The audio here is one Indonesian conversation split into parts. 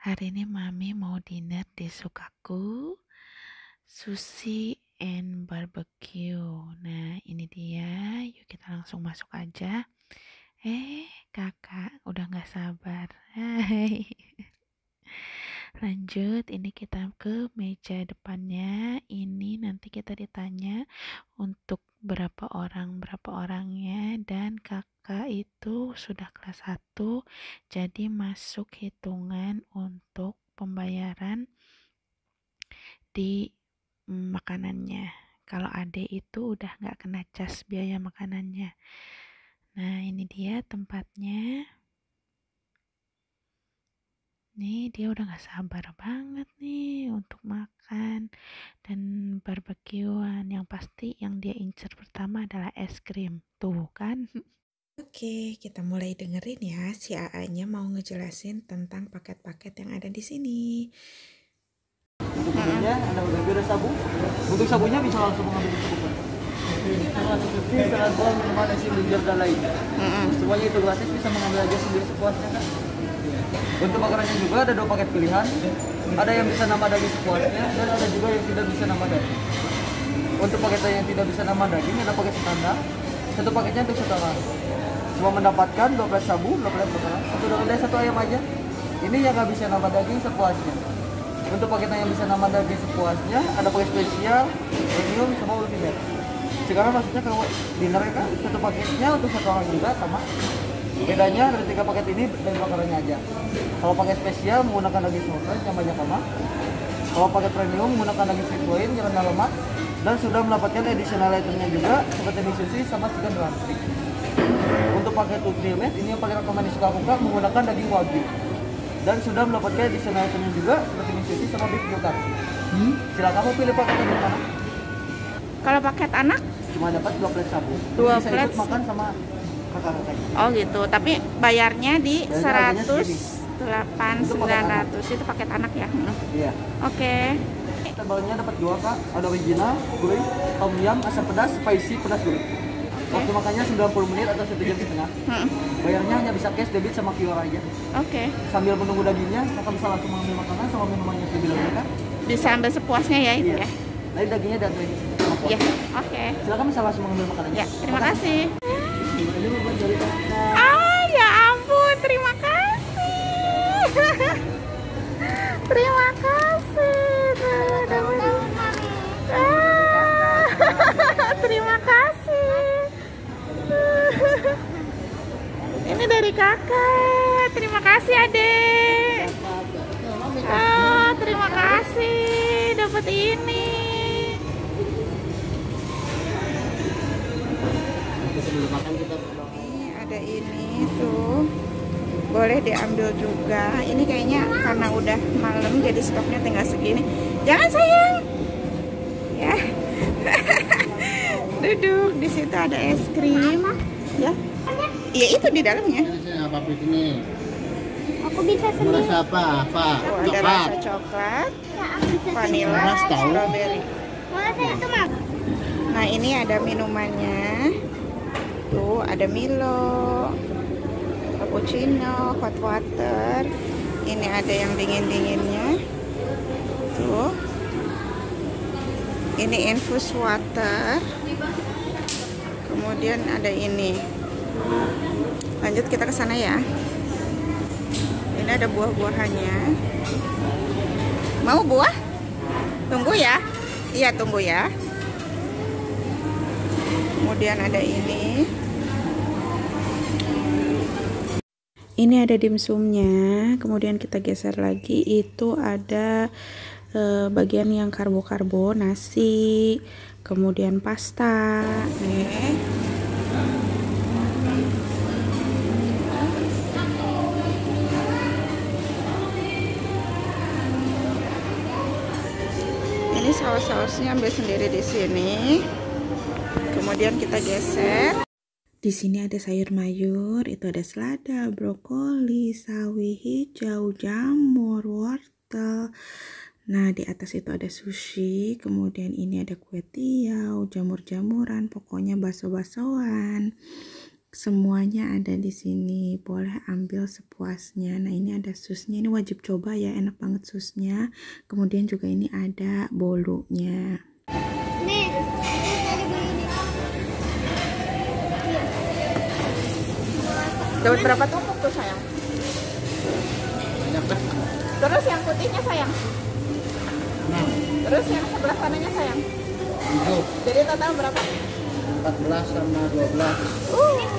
Hari ini Mami mau dinner di Sukaku, sushi and barbecue. Nah, ini dia. Yuk kita langsung masuk aja. Kakak udah gak sabar. Hai. Lanjut, ini kita ke meja depannya. Ini nanti kita ditanya untuk berapa orangnya, dan kakak itu sudah kelas 1, jadi masuk hitungan untuk pembayaran di makanannya. Kalau adik itu udah nggak kena cas biaya makanannya. Nah, ini dia tempatnya. Nih, dia udah gak sabar banget nih untuk makan dan barbekyuan. Yang pasti yang dia incer pertama adalah es krim. Tuh kan. Oke, kita mulai dengerin ya. Si AA-nya mau ngejelasin tentang paket-paket yang ada di sini. Untuk ada berbeda sabun. Untuk sabunnya bisa langsung mengambil di sabun. Termasuk sushi, terlalu minuman isi belajar dan lain. Semuanya itu gratis, bisa mengambil aja sendiri sepuasnya kan. Untuk makanannya juga ada 2 paket pilihan. Ada yang bisa nambah daging sepuasnya dan ada juga yang tidak bisa nambah daging. Untuk paket yang tidak bisa nambah daging ada paket standar. Satu paketnya untuk 1 orang. Cuma mendapatkan 2 plate sabu, 2 plate makanan, 1 dodol, 1 ayam aja. Ini yang nggak bisa nambah daging sepuasnya. Untuk paket yang bisa nambah daging sepuasnya ada paket spesial, premium, sama ultimate. Sekarang maksudnya kalau dinner kan satu paketnya untuk 1 orang juga sama. Bedanya dari 3 paket ini dari makanannya aja. Kalau paket spesial menggunakan daging sausage yang banyak lemak. Kalau paket premium menggunakan daging sirloin yang rendah lemak dan sudah mendapatkan additional itemnya juga seperti mie sushi sama chicken drumstick. Untuk paket ultimate ini yang paling rekomendasi suka menggunakan daging wagyu dan sudah mendapatkan additional itemnya juga seperti mie sushi sama beef yogurt. Silakan kamu pilih paket yang mana. Kalau paket anak Cuma dapat 2 plate sabu. 2 bisa plate ikut makan sama kakak-kakak. Oh gitu, tapi bayarnya di Dan harganya 108.900 itu paket anak ya? Iya. Oke. Tebalnya dapat 2 kak, ada original, gurih, tom yum, asam pedas, spicy, pedas gurih. Waktu makannya 90 menit atau 1 jam setengah. Bayarnya hanya bisa cash, debit, sama QR aja. Oke. Sambil menunggu dagingnya, kakak bisa langsung mengambil makanan sama minumannya terlebih dahulu kan? Bisa ambil sepuasnya ya itu Iya. ya? Tadi dagingnya dan ini. Iya. Oke. Silakan bisa langsung mengambil makanannya. Ya, terima kasih. Ini membuat dari kakak. Ya ampun, terima kasih. Terima kasih. Terima kasih. Ini dari kakak. Terima kasih, Adek. Terima kasih dapat ini. Ada ini tuh, boleh diambil juga. Ini kayaknya karena udah malam jadi stoknya tinggal segini. Jangan sayang ya. Duduk di situ, ada es krim ya. Iya itu di dalamnya. Apa ini? Aku bisa sendiri. Rasa apa? Apa? Oh, ada rasa coklat, vanilla, strawberry. Rasa itu mah. Nah ini ada minumannya. Tuh ada Milo, cappuccino, hot water. Ini ada yang dingin-dinginnya. Tuh. Ini infus water. Kemudian ada ini. Lanjut kita ke sana ya. Ini ada buah-buahannya. Mau buah? Tunggu ya. Iya, tunggu ya. Kemudian ada ini. Ini ada dimsumnya. Kemudian kita geser lagi, itu ada bagian yang karbo-karbo, nasi, kemudian pasta. Ini saus-sausnya ambil sendiri di sini. Kemudian kita geser. Di sini ada sayur mayur, itu ada selada, brokoli, sawi hijau, jamur, wortel. Nah, di atas itu ada sushi, kemudian ini ada kue tiaw, jamur-jamuran, pokoknya bakso-baksoan. Semuanya ada di sini, boleh ambil sepuasnya. Nah, ini ada susnya, ini wajib coba ya, enak banget susnya. Kemudian juga ini ada bolunya. Nih, tadi beli nih. Dapat berapa tumpuk tuh sayang? Banyak dah. Terus yang putihnya sayang? Nah, Terus yang sebelah sananya sayang? 7, Jadi total berapa? 14 sama 12.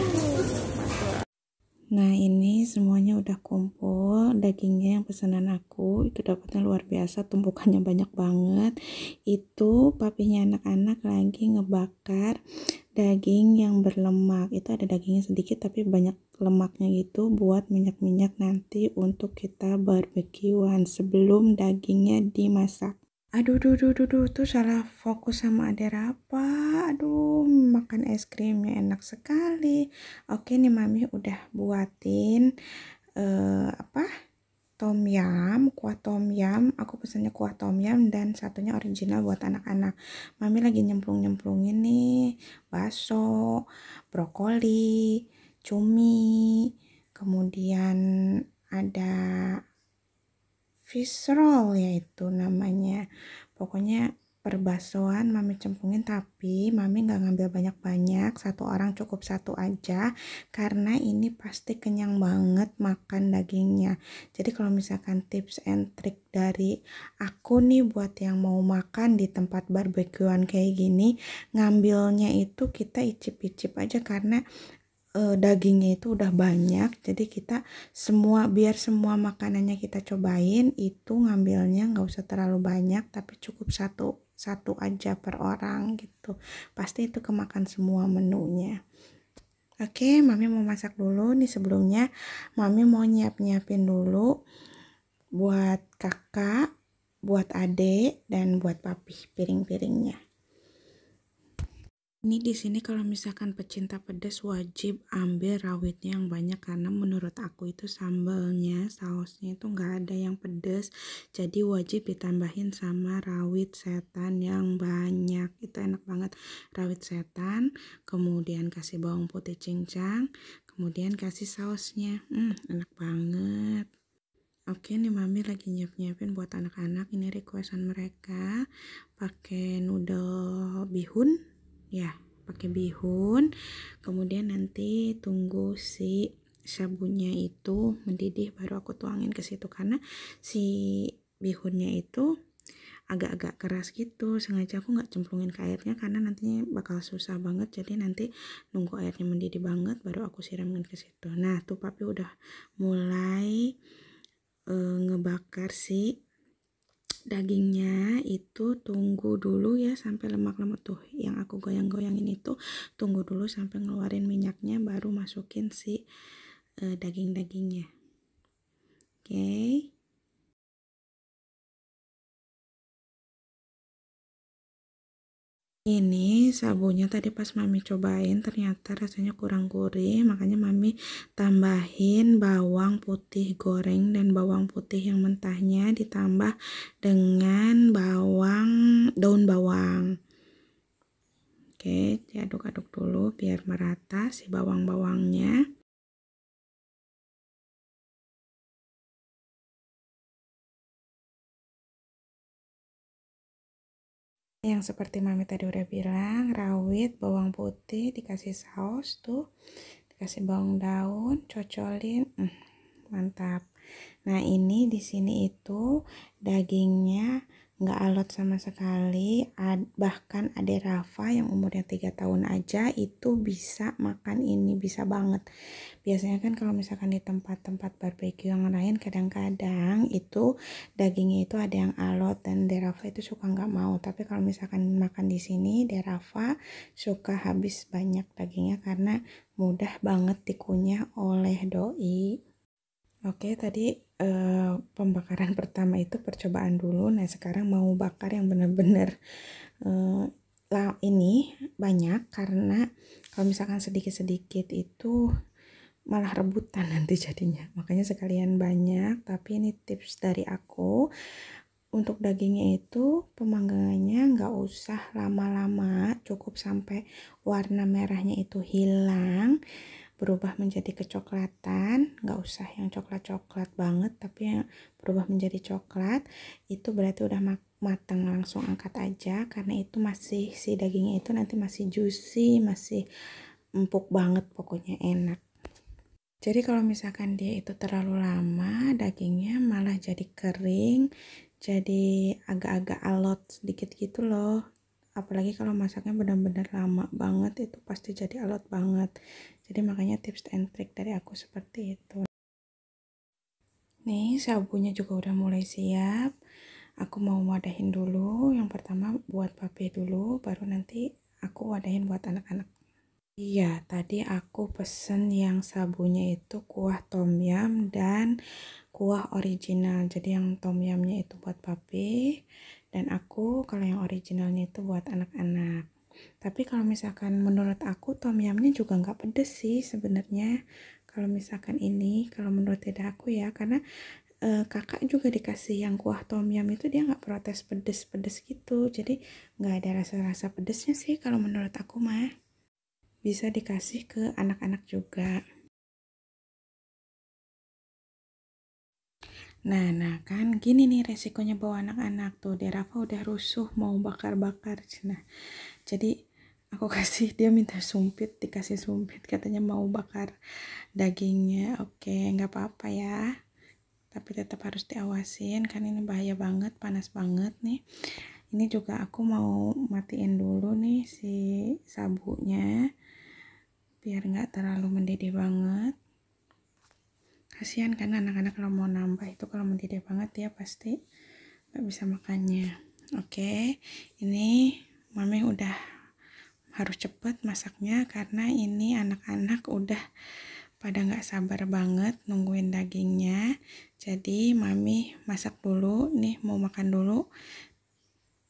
Nah, ini semuanya udah kumpul. Dagingnya yang pesanan aku itu dapatnya luar biasa, tumpukannya banyak banget. Itu papinya anak-anak lagi ngebakar daging yang berlemak. Itu ada dagingnya sedikit tapi banyak lemaknya gitu, buat minyak-minyak nanti untuk kita barbekyuan sebelum dagingnya dimasak. Aduh, tuh salah fokus sama Ade Rafa. Aduh, makan es krimnya enak sekali. Oke nih, Mami udah buatin tom yum, kuah tom yum. Aku pesannya kuah tom yum dan satunya original buat anak-anak. Mami lagi nyemplung-nyemplungin nih bakso, brokoli, cumi, kemudian ada fish roll yaitu namanya. Pokoknya perbasoan Mami cemplungin, tapi Mami nggak ngambil banyak-banyak, satu orang cukup satu aja karena ini pasti kenyang banget makan dagingnya. Jadi kalau misalkan tips and trick dari aku nih buat yang mau makan di tempat barbekyuan kayak gini, ngambilnya itu kita icip-icip aja karena dagingnya itu udah banyak, jadi kita biar semua makanannya kita cobain, itu ngambilnya nggak usah terlalu banyak tapi cukup satu aja per orang gitu, pasti itu kemakan semua menunya. Oke, Mami mau masak dulu nih. Sebelumnya Mami mau nyiapin dulu buat kakak, buat adik, dan buat papi piring-piringnya. Ini di sini kalau misalkan pecinta pedas wajib ambil rawitnya yang banyak karena menurut aku itu sambalnya, sausnya itu nggak ada yang pedas, jadi wajib ditambahin sama rawit setan yang banyak. Itu enak banget, rawit setan, kemudian kasih bawang putih cincang, kemudian kasih sausnya, enak banget. Oke nih, Mami lagi nyiapin buat anak-anak. Ini requestan mereka pakai noodle bihun ya, pakai bihun. Kemudian nanti tunggu si sabunnya itu mendidih baru aku tuangin ke situ, karena si bihunnya itu agak-agak keras gitu. Sengaja aku nggak cemplungin ke airnya karena nantinya bakal susah banget, jadi nanti nunggu airnya mendidih banget baru aku siramin ke situ. Nah tuh papi udah mulai ngebakar si dagingnya. Itu tunggu dulu ya sampai lemak-lemak tuh yang aku goyang-goyangin itu, tunggu dulu sampai ngeluarin minyaknya baru masukin si daging-dagingnya. Oke. Ini sabunnya tadi pas Mami cobain ternyata rasanya kurang gurih, makanya Mami tambahin bawang putih goreng dan bawang putih yang mentahnya ditambah dengan daun bawang. Oke, diaduk-aduk dulu biar merata si bawang-bawangnya. Yang seperti Mami tadi udah bilang, rawit, bawang putih, dikasih saus tuh, dikasih bawang daun, cocolin, mantap. Nah ini di sini itu dagingnya nggak alot sama sekali, bahkan Ade Rafa yang umurnya 3 tahun aja itu bisa makan ini, bisa banget. Biasanya kan kalau misalkan di tempat-tempat barbeque yang lain kadang-kadang itu dagingnya itu ada yang alot dan Ade Rafa itu suka nggak mau, tapi kalau misalkan makan di sini Ade Rafa suka habis banyak dagingnya karena mudah banget dikunyah oleh doi. Oke, tadi pembakaran pertama itu percobaan dulu. Nah sekarang mau bakar yang bener-bener ini banyak, karena kalau misalkan sedikit-sedikit itu malah rebutan nanti jadinya, makanya sekalian banyak. Tapi ini tips dari aku, untuk dagingnya itu pemanggangannya nggak usah lama-lama, cukup sampai warna merahnya itu hilang berubah menjadi kecoklatan, nggak usah yang coklat-coklat banget, tapi yang berubah menjadi coklat, itu berarti udah matang. Langsung angkat aja, karena itu masih, si dagingnya itu nanti masih juicy, masih empuk banget, pokoknya enak. Jadi kalau misalkan dia itu terlalu lama, dagingnya malah jadi kering, jadi agak-agak alot sedikit gitu loh. Apalagi kalau masaknya benar-benar lama banget, itu pasti jadi alot banget. Jadi makanya tips and trick dari aku seperti itu. Nih, sabunya juga udah mulai siap. Aku mau wadahin dulu. Yang pertama buat pape dulu, baru nanti aku wadahin buat anak-anak. Iya, tadi aku pesen yang sabunya itu kuah tom yum dan kuah original. Jadi yang tom yumnya itu buat papi, dan aku kalau yang originalnya itu buat anak-anak. Tapi kalau misalkan menurut aku tom yumnya juga nggak pedes sih sebenarnya. Kalau misalkan ini, kalau menurut aku ya, karena kakak juga dikasih yang kuah tom yum itu dia nggak protes pedes-pedes gitu. Jadi nggak ada rasa-rasa pedesnya sih kalau menurut aku mah. Bisa dikasih ke anak-anak juga. Nah kan gini nih resikonya bawa anak-anak tuh. Derafa udah rusuh mau bakar-bakar. Nah, jadi aku kasih, dia minta sumpit, dikasih sumpit, katanya mau bakar dagingnya. Oke, nggak apa-apa ya. Tapi tetap harus diawasin, kan ini bahaya banget, panas banget nih. Ini juga aku mau matiin dulu nih si sabunya, biar nggak terlalu mendidih banget. Kasihan kan anak-anak kalau mau nambah itu, kalau mendidih banget dia pasti nggak bisa makannya. Oke, ini mami udah harus cepet masaknya karena ini anak-anak udah pada nggak sabar banget nungguin dagingnya. Jadi mami masak dulu nih, mau makan dulu.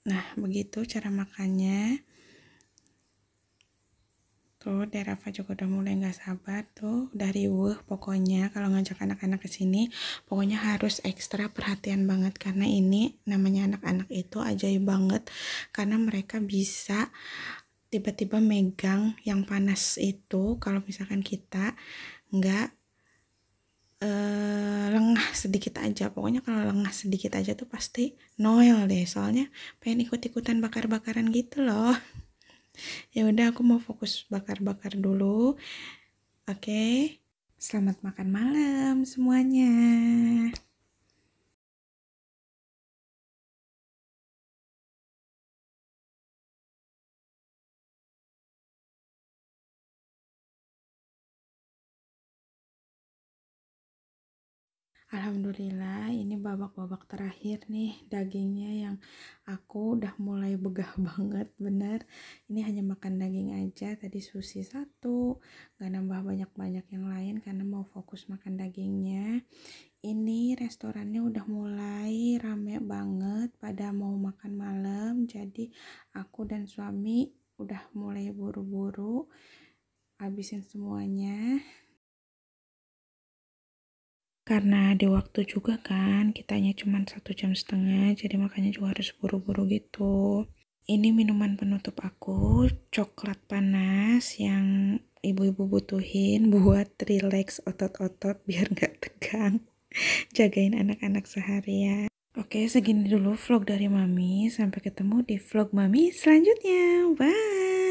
Nah, begitu cara makannya. Tuh, Derafa juga udah mulai nggak sabar tuh, udah riweuh pokoknya kalau ngajak anak-anak ke sini. Pokoknya harus ekstra perhatian banget karena ini namanya anak-anak itu ajaib banget, karena mereka bisa tiba-tiba megang yang panas itu kalau misalkan kita nggak lengah sedikit aja. Pokoknya kalau lengah sedikit aja tuh pasti Noel deh, soalnya pengen ikut-ikutan bakar-bakaran gitu loh. Ya udah, aku mau fokus bakar-bakar dulu. Oke. Selamat makan malam semuanya. Alhamdulillah, ini babak-babak terakhir nih dagingnya yang aku udah mulai begah banget, bener. Ini hanya makan daging aja, tadi sushi satu, gak nambah banyak-banyak yang lain karena mau fokus makan dagingnya. Ini restorannya udah mulai rame banget, pada mau makan malam, jadi aku dan suami udah mulai buru-buru habisin semuanya. Karena di waktu juga kan, kitanya cuma 1,5 jam, jadi makanya juga harus buru-buru gitu. Ini minuman penutup aku, coklat panas yang ibu-ibu butuhin buat relax otot-otot biar gak tegang. Jagain anak-anak seharian. Oke, segini dulu vlog dari Mami. Sampai ketemu di vlog Mami selanjutnya. Bye!